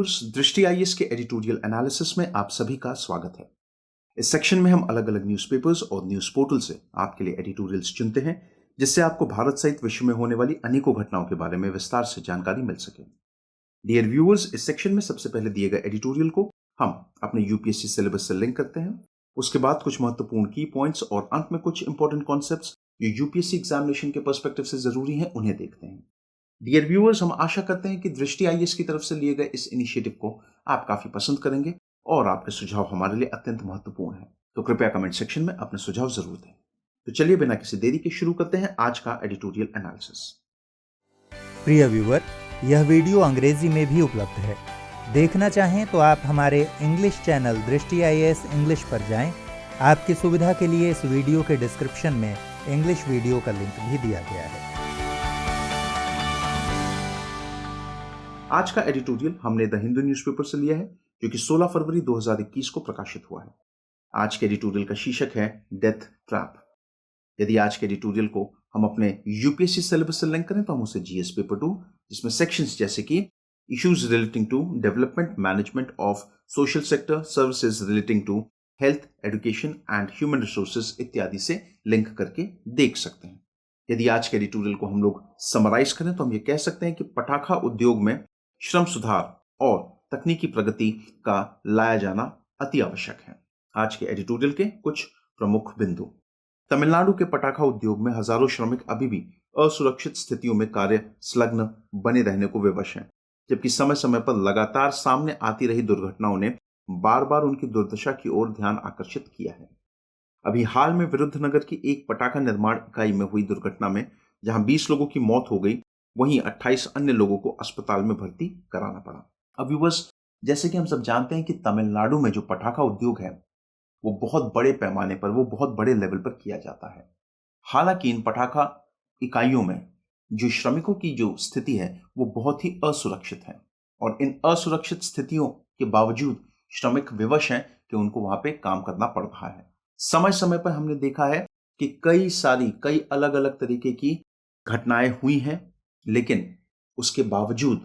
Viewers, दृष्टि IAS के editorial analysis में आप सभी का स्वागत है। इस सेक्शन में हम अलग अलग न्यूज़पेपर्स और न्यूज़ पोर्टल से आपके लिए एडिटोरियल्स चुनते हैं, जिससे आपको भारत सहित विश्व में होने वाली अनेकों घटनाओं के बारे में विस्तार से जानकारी मिल सके। डियर व्यूअर्स, इस सेक्शन में सबसे पहले दिए गए एडिटोरियल को हम अपने यूपीएससी सिलेबस से लिंक करते हैं। उसके बाद कुछ महत्वपूर्ण की पॉइंट्स और अंत में कुछ इंपॉर्टेंट कॉन्सेप्ट्स जो यूपीएससी एग्जामिनेशन के पर्सपेक्टिव से जरूरी हैं, उन्हें देखते हैं। डियर व्यूअर्स, हम आशा करते हैं कि दृष्टि आईएएस की तरफ से लिए गए इस इनिशिएटिव को आप काफी पसंद करेंगे और आपके सुझाव हमारे लिए अत्यंत महत्वपूर्ण है। तो कृपया कमेंट सेक्शन में अपने सुझाव जरूर दें। तो चलिए बिना किसी देरी के शुरू करते हैं आज का एडिटोरियल एनालिसिस। प्रिय व्यूअर, यह वीडियो अंग्रेजी में भी उपलब्ध है। देखना चाहें तो आप हमारे इंग्लिश चैनल दृष्टि आईएएस इंग्लिश पर जाएं। आपकी सुविधा के लिए इस वीडियो के डिस्क्रिप्शन में इंग्लिश वीडियो का लिंक भी दिया गया है। आज का एडिटोरियल हमने द हिंदू न्यूज़पेपर से लिया है, जो कि 16 फरवरी 2021 को प्रकाशित हुआ है। आज के एडिटोरियल का शीर्षक है डेथ ट्रैप। यदि आज के एडिटोरियल को हम अपने यूपीएससी सिलेबस से लिंक करें तो हम उसे जीएस पेपर 2, जिसमें सेक्शंस जैसे कि issues relating to development management of social sector services relating to health, education and human resources इत्यादि से लिंक करके देख सकते हैं। यदि आज के एडिटोरियल को हम लोग समराइज करें तो हम ये कह सकते हैं कि पटाखा उद्योग में श्रम सुधार और तकनीकी प्रगति का लाया जाना अति आवश्यक है। आज के एडिटोरियल के कुछ प्रमुख बिंदु। तमिलनाडु के पटाखा उद्योग में हजारों श्रमिक अभी भी असुरक्षित स्थितियों में कार्य संलग्न बने रहने को विवश हैं, जबकि समय समय पर लगातार सामने आती रही दुर्घटनाओं ने बार बार उनकी दुर्दशा की ओर ध्यान आकर्षित किया है। अभी हाल में विरुद्धनगर की एक पटाखा निर्माण इकाई में हुई दुर्घटना में जहां 20 लोगों की मौत हो गई, वहीं 28 अन्य लोगों को अस्पताल में भर्ती कराना पड़ा। अभी बस जैसे कि हम सब जानते हैं कि तमिलनाडु में जो पटाखा उद्योग है वो बहुत बड़े पैमाने पर, वो बहुत बड़े लेवल पर किया जाता है। हालांकि इन पटाखा इकाइयों में जो श्रमिकों की जो स्थिति है वो बहुत ही असुरक्षित है, और इन असुरक्षित स्थितियों के बावजूद श्रमिक विवश हैं कि उनको वहां पे काम करना पड़ रहा है। समय समय पर हमने देखा है कि कई अलग अलग तरीके की घटनाएं हुई हैं, लेकिन उसके बावजूद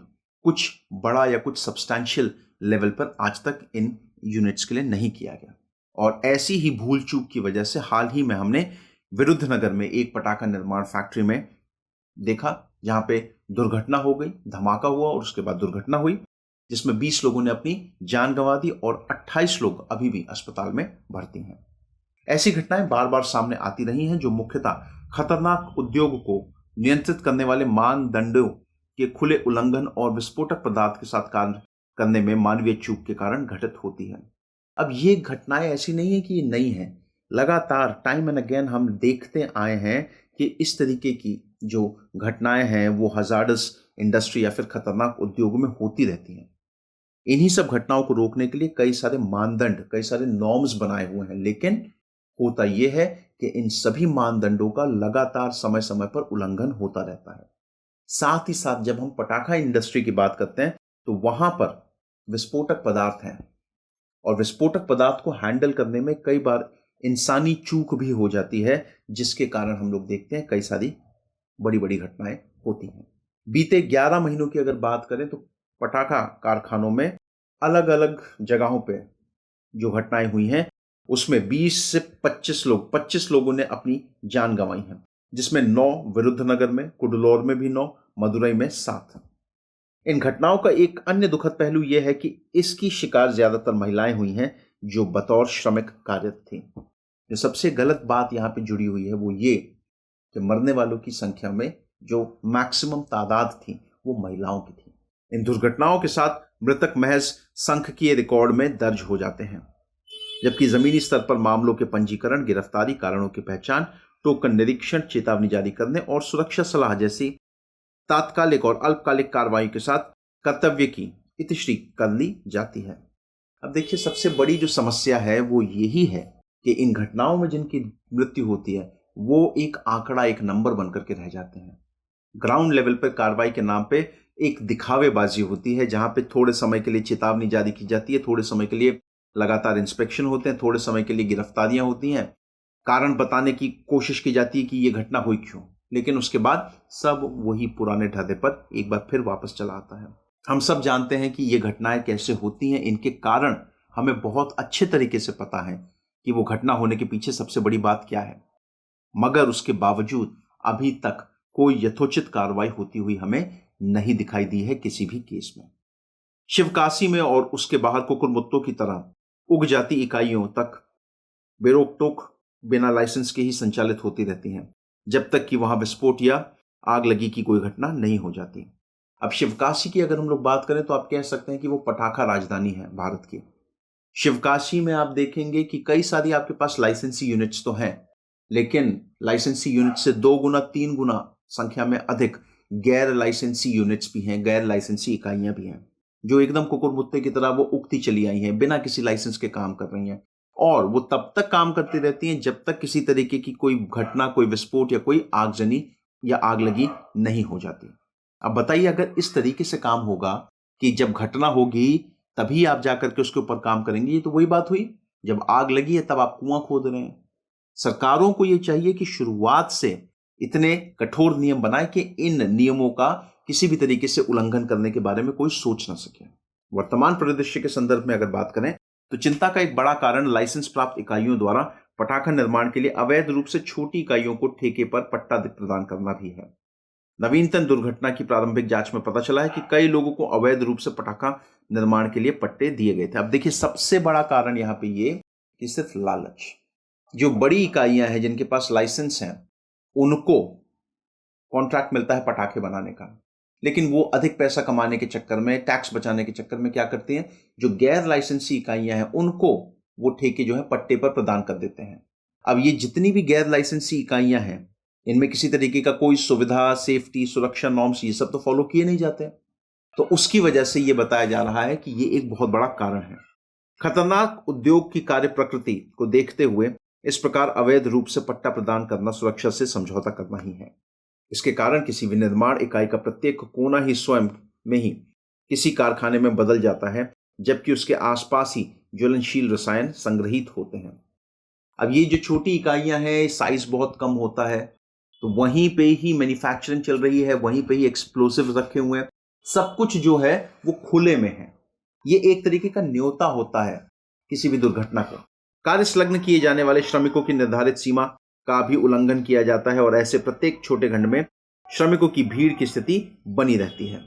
कुछ बड़ा या कुछ सब्सटैंशियल लेवल पर आज तक इन यूनिट्स के लिए नहीं किया गया। और ऐसी ही भूल चूक की वजह से हाल ही में हमने विरुद्धनगर में एक पटाखा निर्माण फैक्ट्री में देखा जहां पे दुर्घटना हो गई, धमाका हुआ और उसके बाद दुर्घटना हुई, जिसमें 20 लोगों ने अपनी जान गंवा दी और 28 लोग अभी भी अस्पताल में भर्ती हैं। ऐसी घटनाएं बार बार सामने आती रही हैं, जो मुख्यतः खतरनाक उद्योग को नियंत्रित करने वाले मानदंडों के खुले उल्लंघन और विस्फोटक पदार्थ के साथ कार्य करने में मानवीय चूक के कारण घटित होती है। अब ये घटनाएं ऐसी नहीं है कि ये नई हैं, लगातार टाइम एंड अगेन हम देखते आए हैं कि इस तरीके की जो घटनाएं हैं वो हजार्डस इंडस्ट्री या फिर खतरनाक उद्योगों में होती रहती हैं। इन्हीं सब घटनाओं को रोकने के लिए कई सारे मानदंड, कई सारे नॉर्म्स बनाए हुए हैं, लेकिन होता यह है कि इन सभी मानदंडों का लगातार समय समय पर उल्लंघन होता रहता है। साथ ही साथ जब हम पटाखा इंडस्ट्री की बात करते हैं तो वहां पर विस्फोटक पदार्थ हैं, और विस्फोटक पदार्थ को हैंडल करने में कई बार इंसानी चूक भी हो जाती है, जिसके कारण हम लोग देखते हैं कई सारी बड़ी बड़ी घटनाएं होती हैं। बीते 11 महीनों की अगर बात करें तो पटाखा कारखानों में अलग अलग जगहों पे जो घटनाएं हुई हैं उसमें 20 से 25 लोगों ने अपनी जान गंवाई है, जिसमें 9 विरुद्धनगर में, कुडलोर में भी 9, मदुरई में 7। इन घटनाओं का एक अन्य दुखद पहलू यह है कि इसकी शिकार ज्यादातर महिलाएं हुई हैं जो बतौर श्रमिक कार्यरत थी। जो सबसे गलत बात यहां पे जुड़ी हुई है वो ये कि मरने वालों की संख्या में जो मैक्सिमम तादाद थी वो महिलाओं की थी। इन दुर्घटनाओं के साथ मृतक महज सांख्यिकीय रिकॉर्ड में दर्ज हो जाते हैं, जबकि जमीनी स्तर पर मामलों के पंजीकरण, गिरफ्तारी, कारणों की पहचान, टोकन निरीक्षण, चेतावनी जारी करने और सुरक्षा सलाह जैसी तात्कालिक और अल्पकालिक कार्रवाई के साथ कर्तव्य की इतिश्री कर ली जाती है। अब देखिए, सबसे बड़ी जो समस्या है वो यही है कि इन घटनाओं में जिनकी मृत्यु होती है वो एक आंकड़ा, एक नंबर बनकर के रह जाते हैं। ग्राउंड लेवल पर कार्रवाई के नाम पे एक दिखावेबाजी होती है, जहां पे थोड़े समय के लिए चेतावनी जारी की जाती है, थोड़े समय के लिए लगातार इंस्पेक्शन होते हैं, थोड़े समय के लिए गिरफ्तारियां होती हैं, कारण बताने की कोशिश की जाती है कि यह घटना हुई क्यों, लेकिन उसके बाद सब वही पुराने ढांचे पर एक बार फिर वापस चला आता है। हम सब जानते हैं कि ये घटनाएं कैसे होती हैं, इनके कारण हमें बहुत अच्छे तरीके से पता है कि वो घटना होने के पीछे सबसे बड़ी बात क्या है, मगर उसके बावजूद अभी तक कोई यथोचित कार्रवाई होती हुई हमें नहीं दिखाई दी है किसी भी केस में। शिवकाशी में और उसके बाहर कुकुरमुत्तों की तरह उग जाती इकाइयों तक बेरोक टोक बिना लाइसेंस के ही संचालित होती रहती हैं, जब तक कि वहां विस्फोट या आग लगी की कोई घटना नहीं हो जाती। अब शिवकाशी की अगर हम लोग बात करें तो आप कह सकते हैं कि वो पटाखा राजधानी है भारत की। शिवकाशी में आप देखेंगे कि कई सारी आपके पास लाइसेंसी यूनिट्स तो हैं, लेकिन लाइसेंसी यूनिट से 2 गुना 3 गुना संख्या में अधिक गैर लाइसेंसी यूनिट्स भी हैं, गैर लाइसेंसी इकाइयां भी हैं, जो एकदम कुकुरमुत्ते की तरह वो उगती चली आई हैं, बिना किसी लाइसेंस के काम कर रही हैं, और वो तब तक काम करती रहती हैं जब तक किसी तरीके की कोई घटना, कोई विस्फोट या कोई आगजनी या आग लगी नहीं हो जाती। अब बताइए, अगर इस तरीके से काम होगा कि जब घटना होगी तभी आप जाकर के उसके ऊपर काम करेंगे, ये तो वही बात हुई जब आग लगी है तब आप कुआं खोद रहे हैं। सरकारों को ये चाहिए कि शुरुआत से इतने कठोर नियम बनाए कि इन नियमों का किसी भी तरीके से उल्लंघन करने के बारे में कोई सोच ना सके। वर्तमान परिदृश्य के संदर्भ में अगर बात करें तो चिंता का एक बड़ा कारण लाइसेंस प्राप्त इकाइयों द्वारा पटाखा निर्माण के लिए अवैध रूप से छोटी इकाइयों को ठेके पर पट्टा प्रदान करना भी है। नवीनतम दुर्घटना की प्रारंभिक जांच में पता चला है कि कई लोगों को अवैध रूप से पटाखा निर्माण के लिए पट्टे दिए गए थे। अब देखिए, सबसे बड़ा कारण यहां पे ये कि सिर्फ लालच। जो बड़ी इकाइयां हैं जिनके पास लाइसेंस हैं उनको कॉन्ट्रैक्ट मिलता है पटाखे बनाने का, लेकिन वो अधिक पैसा कमाने के चक्कर में, टैक्स बचाने के चक्कर में क्या करते हैं, जो गैर लाइसेंसी इकाइयां हैं उनको वो ठेके जो है पट्टे पर प्रदान कर देते हैं। अब ये जितनी भी गैर लाइसेंसी इकाइयां हैं इनमें किसी तरीके का कोई सुविधा, सेफ्टी, सुरक्षा नॉर्म्स ये सब तो फॉलो किए नहीं जाते, तो उसकी वजह से ये बताया जा रहा है कि ये एक बहुत बड़ा कारण है। खतरनाक उद्योग की कार्य प्रकृति को देखते हुए इस प्रकार अवैध रूप से पट्टा प्रदान करना सुरक्षा से समझौता करना ही है। इसके कारण किसी विनिर्माण इकाई का प्रत्येक कोना ही स्वयं में ही किसी कारखाने में बदल जाता है, जबकि उसके आसपास ही ज्वलनशील रसायन संग्रहित होते हैं। अब ये जो छोटी इकाइयां हैं, साइज बहुत कम होता है, तो वहीं पे ही मैन्युफैक्चरिंग चल रही है, वहीं पे ही एक्सप्लोसिव रखे हुए हैं, सब कुछ जो है वो खुले में है। ये एक तरीके का न्योता होता है किसी भी दुर्घटना को। कार्य संलग्न किए जाने वाले श्रमिकों की निर्धारित सीमा का भी उल्लंघन किया जाता है और ऐसे प्रत्येक छोटे खंड में श्रमिकों की भीड़ की स्थिति बनी रहती है।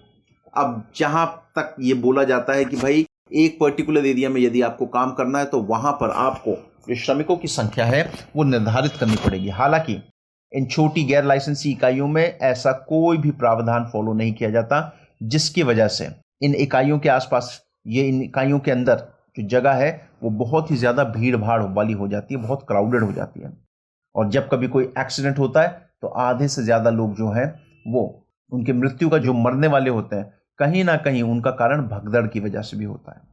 अब जहां तक ये बोला जाता है कि भाई एक पर्टिकुलर एरिया में यदि आपको काम करना है तो वहां पर आपको जो श्रमिकों की संख्या है वो निर्धारित करनी पड़ेगी। हालांकि इन छोटी गैर लाइसेंसी इकाइयों में ऐसा कोई भी प्रावधान फॉलो नहीं किया जाता, जिसकी वजह से इन इकाइयों के आसपास, ये इन इकाइयों के अंदर जो जगह है वो बहुत ही ज्यादा भीड़ भाड़ वाली हो जाती है, बहुत क्राउडेड हो जाती है। और जब कभी कोई एक्सीडेंट होता है तो आधे से ज्यादा लोग जो हैं वो उनकी मृत्यु का, जो मरने वाले होते हैं, कहीं ना कहीं उनका कारण भगदड़ की वजह से भी होता है।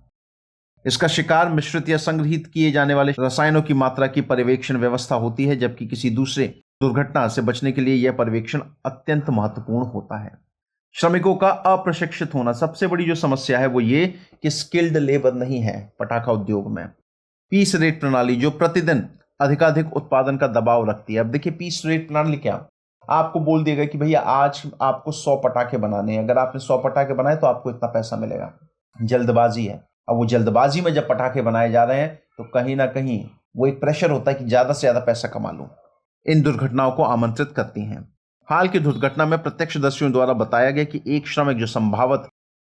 इसका शिकार मिश्रित या संग्रहित किए जाने वाले रसायनों की मात्रा की पर्यवेक्षण व्यवस्था होती है, जबकि किसी दूसरे दुर्घटना से बचने के लिए यह पर्यवेक्षण अत्यंत महत्वपूर्ण होता है। श्रमिकों का अप्रशिक्षित होना, सबसे बड़ी जो समस्या है वो ये कि स्किल्ड लेबर नहीं है पटाखा उद्योग में। पीस रेट प्रणाली जो प्रतिदिन अधिकाधिक उत्पादन का दबाव रखती है। अब देखिए, पीस रेट प्रणाली क्या, आपको बोल देगा कि भैया आज आपको 100 पटाखे बनाने हैं, अगर आपने 100 पटाखे बनाए तो आपको इतना पैसा मिलेगा। जल्दबाजी है। अब वो जल्दबाजी में जब पटाखे बनाए जा रहे हैं तो कहीं ना कहीं वो एक प्रेशर होता है कि ज्यादा से ज्यादा पैसा कमा लूं। इन दुर्घटनाओं को आमंत्रित करती हैं। हाल की दुर्घटना में प्रत्यक्षदर्शियों द्वारा बताया गया कि एक श्रमिक जो संभवत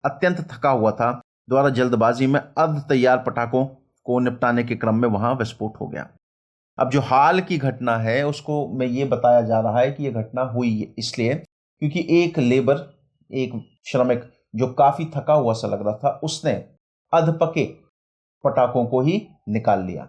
अत्यंत थका हुआ था द्वारा जल्दबाजी में अर्ध तैयार पटाखों को निपटाने के क्रम में वहां विस्फोट हो गया। अब जो हाल की घटना है उसको में ये बताया जा रहा है कि यह घटना हुई इसलिए क्योंकि एक श्रमिक जो काफी थका हुआ सा लग रहा था, उसने अधपके पटाखों को ही निकाल लिया।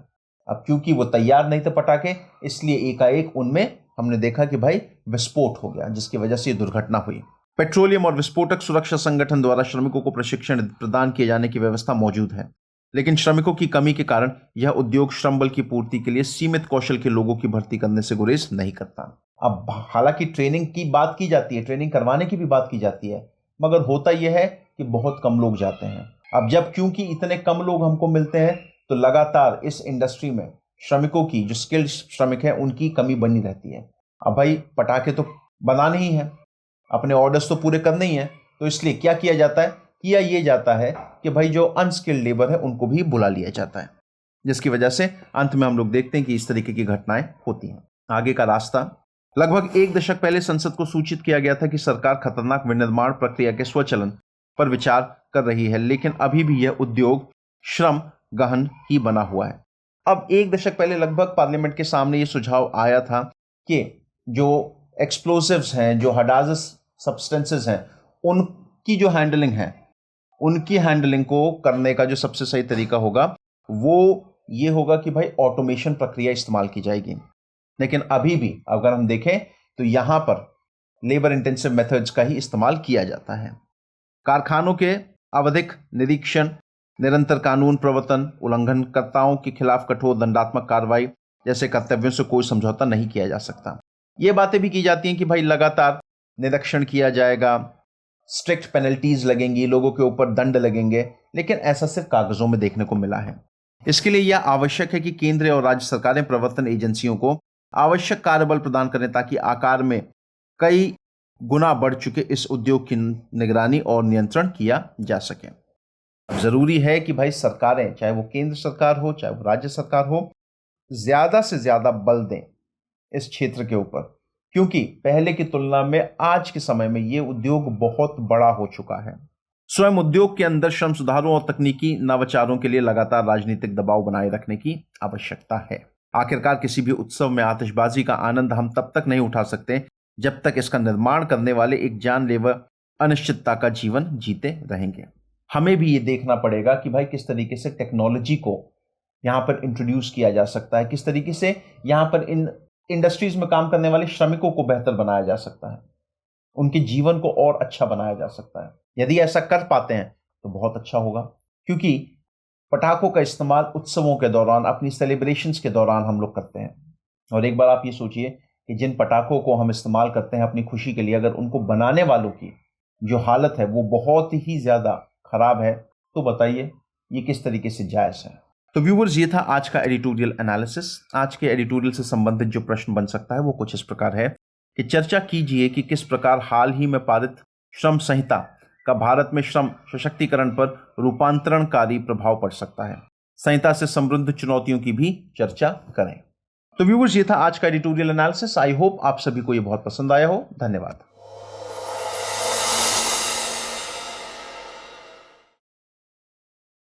अब क्योंकि वो तैयार नहीं थे पटाखे, इसलिए एकाएक उनमें हमने देखा कि भाई विस्फोट हो गया, जिसकी वजह से ये दुर्घटना हुई। पेट्रोलियम और विस्फोटक सुरक्षा संगठन द्वारा श्रमिकों को प्रशिक्षण प्रदान किए जाने की व्यवस्था मौजूद है, लेकिन श्रमिकों की कमी के कारण यह उद्योग श्रम बल की पूर्ति के लिए सीमित कौशल के लोगों की भर्ती करने से गुरेज नहीं करता। अब हालांकि ट्रेनिंग की बात की जाती है, ट्रेनिंग करवाने की भी बात की जाती है, मगर होता यह है कि बहुत कम लोग जाते हैं। अब जब क्योंकि इतने कम लोग हमको मिलते हैं तो लगातार इस इंडस्ट्री में श्रमिकों की, जो स्किल्ड श्रमिक हैं, उनकी कमी बनी रहती है। अब भाई पटाखे तो बनाने ही हैं, अपने ऑर्डर्स तो पूरे करने ही हैं, तो इसलिए क्या किया जाता है किया ये जाता है कि भाई जो अनस्किल्ड लेबर है उनको भी बुला लिया जाता है, जिसकी वजह से अंत में हम लोग देखते हैं कि इस तरीके की घटनाएं होती हैं। आगे का रास्ता, लगभग 1 दशक पहले संसद को सूचित किया गया था कि सरकार खतरनाक विनिर्माण प्रक्रिया के स्वचलन पर विचार कर रही है, लेकिन अभी भी यह उद्योग श्रम गहन ही बना हुआ है। अब 1 दशक पहले लगभग पार्लियामेंट के सामने यह सुझाव आया था कि जो एक्सप्लोसिव्स हैं, जो हडाजस सब्सटेंसेस हैं, उनकी जो हैंडलिंग है, उनकी हैंडलिंग को करने का जो सबसे सही तरीका होगा वो ये होगा कि भाई ऑटोमेशन प्रक्रिया इस्तेमाल की जाएगी। लेकिन अभी भी अगर हम देखें तो यहां पर लेबर इंटेंसिव मेथड्स का ही इस्तेमाल किया जाता है। कारखानों के आवधिक निरीक्षण, निरंतर कानून प्रवर्तन, उल्लंघनकर्ताओं के खिलाफ कठोर दंडात्मक कार्रवाई जैसे कर्तव्यों से कोई समझौता नहीं किया जा सकता। ये बातें भी की जाती हैं कि भाई लगातार निरीक्षण किया जाएगा, स्ट्रिक्ट पेनल्टीज लगेंगी, लोगों के ऊपर दंड लगेंगे, लेकिन ऐसा सिर्फ कागजों में देखने को मिला है। इसके लिए यह आवश्यक है कि केंद्र और राज्य सरकारें प्रवर्तन एजेंसियों को आवश्यक कार्यबल प्रदान करें ताकि आकार में कई गुना बढ़ चुके इस उद्योग की निगरानी और नियंत्रण किया जा सके। अब जरूरी है कि भाई सरकारें, चाहे वो केंद्र सरकार हो चाहे वो राज्य सरकार हो, ज्यादा से ज्यादा बल दें इस क्षेत्र के ऊपर, क्योंकि पहले की तुलना में आज के समय में ये उद्योग बहुत बड़ा हो चुका है। स्वयं उद्योग के अंदर श्रम सुधारों और तकनीकी नवाचारों के लिए लगातार राजनीतिक दबाव बनाए रखने की आवश्यकता है। आखिरकार किसी भी उत्सव में आतिशबाजी का आनंद हम तब तक नहीं उठा सकते जब तक इसका निर्माण करने वाले एक जानलेवा अनिश्चितता का जीवन जीते रहेंगे। हमें भी ये देखना पड़ेगा कि भाई किस तरीके से टेक्नोलॉजी को यहाँ पर इंट्रोड्यूस किया जा सकता है, किस तरीके से यहाँ पर इन इंडस्ट्रीज में काम करने वाले श्रमिकों को बेहतर बनाया जा सकता है, उनके जीवन को और अच्छा बनाया जा सकता है। यदि ऐसा कर पाते हैं तो बहुत अच्छा होगा, क्योंकि पटाखों का इस्तेमाल उत्सवों के दौरान, अपनी सेलिब्रेशंस के दौरान हम लोग करते हैं। और एक बार आप ये सोचिए कि जिन पटाखों को हम इस्तेमाल करते हैं अपनी खुशी के लिए, अगर उनको बनाने वालों की जो हालत है वो बहुत ही ज्यादा खराब है, तो बताइए ये किस तरीके से जायज है। तो व्यूअर्स, ये था आज का एडिटोरियल एनालिसिस। आज के एडिटोरियल से संबंधित जो प्रश्न बन सकता है वो कुछ इस प्रकार है कि चर्चा कीजिए कि किस प्रकार हाल ही में पारित श्रम संहिता का भारत में श्रम सशक्तिकरण पर रूपांतरणकारी प्रभाव पड़ सकता है। संहिता से समृद्ध चुनौतियों की भी चर्चा करें। तो व्यूअर्स, ये था आज का एडिटोरियल एनालिसिस। आई होप आप सभी को ये बहुत पसंद आया हो। धन्यवाद।